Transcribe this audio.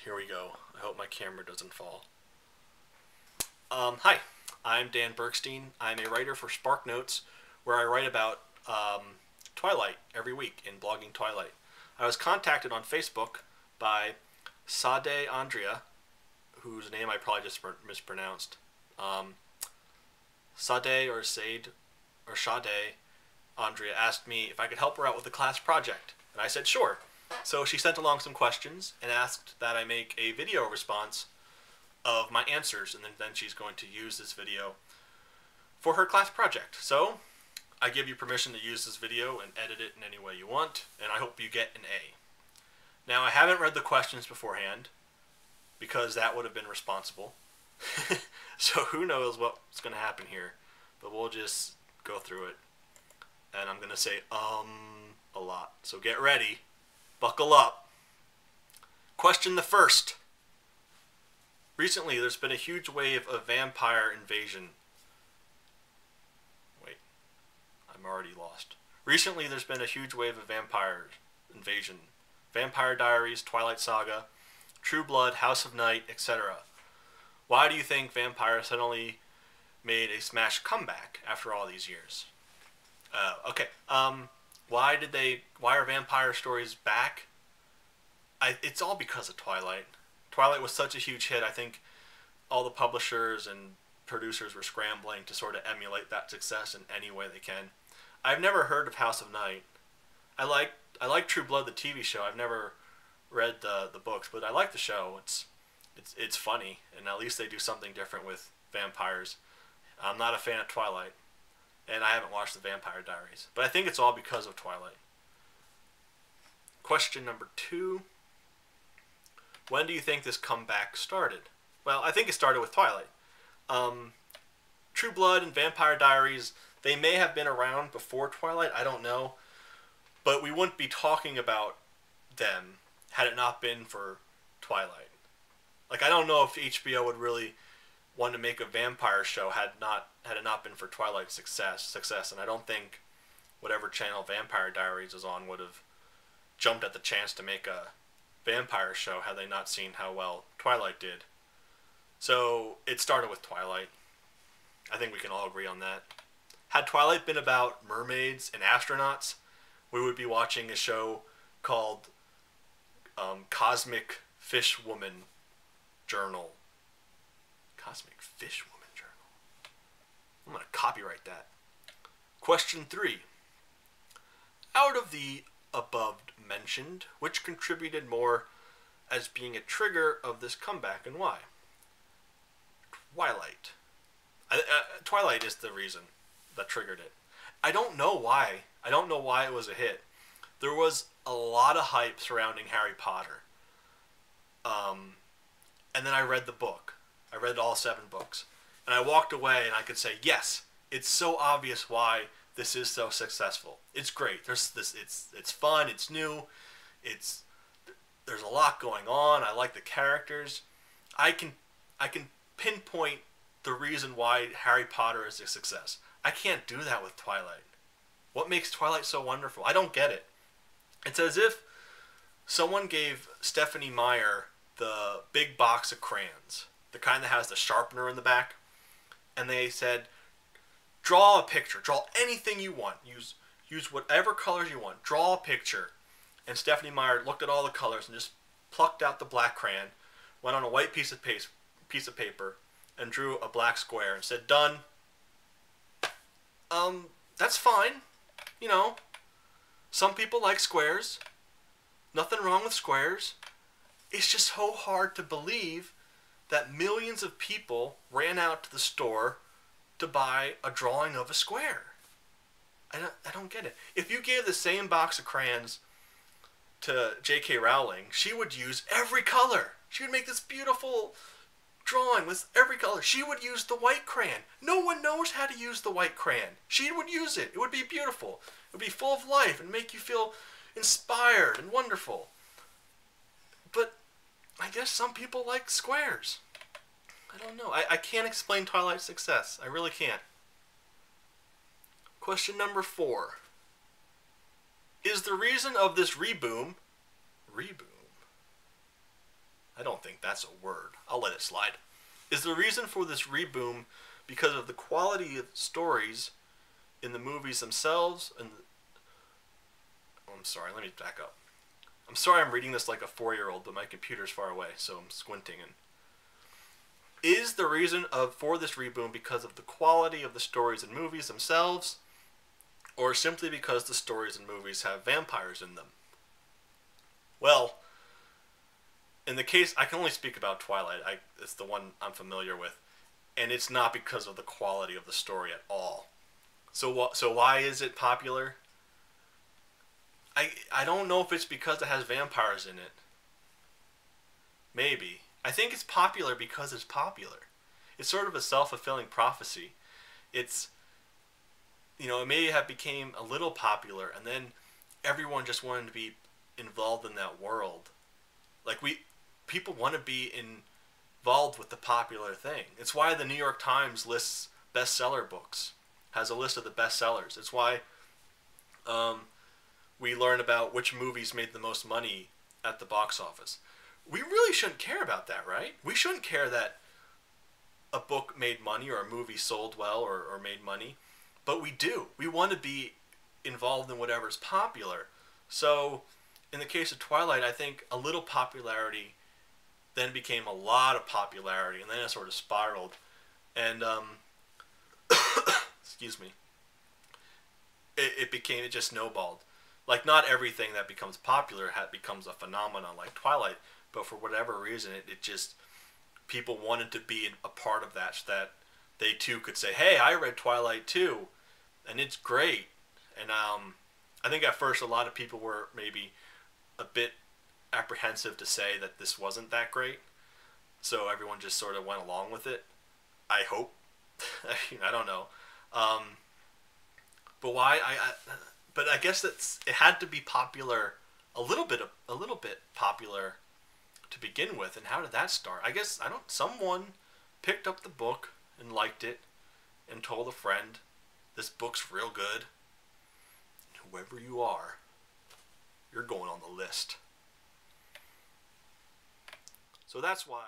Here we go. I hope my camera doesn't fall. Hi, I'm Dan Bergstein. I'm a writer for Spark Notes, where I write about Twilight every week in Blogging Twilight. I was contacted on Facebook by Sade Andrea, whose name I probably just mispronounced. Sade or Sade or Sade Andrea asked me if I could help her out with the class project, and I said sure. So she sent along some questions and asked that I make a video response of my answers, and then she's going to use this video for her class project. So I give you permission to use this video and edit it in any way you want, and I hope you get an A. Now, I haven't read the questions beforehand because that would have been responsible. So who knows what's going to happen here, but we'll just go through it. And I'm going to say a lot. So get ready. Buckle up. Question the first. Recently, there's been a huge wave of vampire invasion. Wait, I'm already lost. Recently, there's been a huge wave of vampire invasion. Vampire Diaries, Twilight Saga, True Blood, House of Night, etc. Why do you think vampires suddenly made a smash comeback after all these years? Why are vampire stories back? It's all because of Twilight. Twilight was such a huge hit. I think all the publishers and producers were scrambling to sort of emulate that success in any way they can. I've never heard of House of Night. I like True Blood, the TV show. I've never read the books, but I like the show. It's funny, and at least they do something different with vampires. I'm not a fan of Twilight, and I haven't watched the Vampire Diaries, but I think it's all because of Twilight. Question number 2. When do you think this comeback started? Well, I think it started with Twilight. True Blood and Vampire Diaries, they may have been around before Twilight, I don't know. But we wouldn't be talking about them had it not been for Twilight. Like, I don't know if HBO would really want to make a vampire show had it not been for Twilight's success. And I don't think whatever channel Vampire Diaries is on would have jumped at the chance to make a vampire show had they not seen how well Twilight did. So it started with Twilight. I think we can all agree on that. Had Twilight been about mermaids and astronauts, we would be watching a show called Cosmic Fish Woman Journal. Cosmic Fish Woman Journal. I'm going to copyright that. Question 3. Out of the above mentioned, which contributed more as being a trigger of this comeback, and why? Twilight. Twilight is the reason that triggered it. I don't know why. I don't know why it was a hit. There was a lot of hype surrounding Harry Potter. And then I read the book. I read all 7 books. And I walked away and I could say, yes, it's so obvious why this is so successful. It's great. It's fun, it's new, there's a lot going on. I like the characters. I can pinpoint the reason why Harry Potter is a success. I can't do that with Twilight. What makes Twilight so wonderful? I don't get it. It's as if someone gave Stephanie Meyer the big box of crayons, the kind that has the sharpener in the back, and they said, draw a picture, draw anything you want, use whatever colors you want, draw a picture. And Stephanie Meyer looked at all the colors and just plucked out the black crayon, went on a white piece of paper, and drew a black square and said, done. That's fine. You know, some people like squares. Nothing wrong with squares. It's just so hard to believe that millions of people ran out to the store to buy a drawing of a square. I don't get it. If you gave the same box of crayons to J.K. Rowling, she would use every color. She would make this beautiful drawing with every color. She would use the white crayon. No one knows how to use the white crayon. She would use it. It would be beautiful. It would be full of life and make you feel inspired and wonderful. But I guess some people like squares. I don't know. I can't explain Twilight's success. I really can't. Question number 4. Is the reason of this reboom I don't think that's a word. I'll let it slide. Is the reason for this reboom because of the quality of stories in the movies themselves? Oh, I'm sorry, let me back up. I'm sorry I'm reading this like a 4-year-old, but my computer's far away, so I'm squinting. And is the reason for this reboom because of the quality of the stories and movies themselves, or simply because the stories and movies have vampires in them? Well, in the case, I can only speak about Twilight. It's the one I'm familiar with, and it's not because of the quality of the story at all. So why is it popular? I don't know if it's because it has vampires in it. Maybe. I think it's popular because it's popular. It's sort of a self-fulfilling prophecy. It's, it may have became a little popular, and then everyone just wanted to be involved in that world. Like, people want to be involved with the popular thing. It's why the New York Times lists bestseller books, has a list of the bestsellers. It's why we learn about which movies made the most money at the box office. We really shouldn't care about that, right? We shouldn't care that a book made money or a movie sold well or made money, but we do. We want to be involved in whatever's popular. So in the case of Twilight, I think a little popularity then became a lot of popularity, and then it sort of spiraled. And excuse me, it just snowballed. Like, not everything that becomes popular becomes a phenomenon like Twilight, but for whatever reason, it just, people wanted to be a part of that, so that they too could say, hey, I read Twilight too, and it's great. And I think at first a lot of people were maybe a bit apprehensive to say that this wasn't that great, so everyone just sort of went along with it. I hope. I don't know. But why? But I guess it had to be popular, a little bit popular to begin with. And how did that start? I guess someone picked up the book and liked it and told a friend, this book's real good. Whoever you are, you're going on the list. So that's why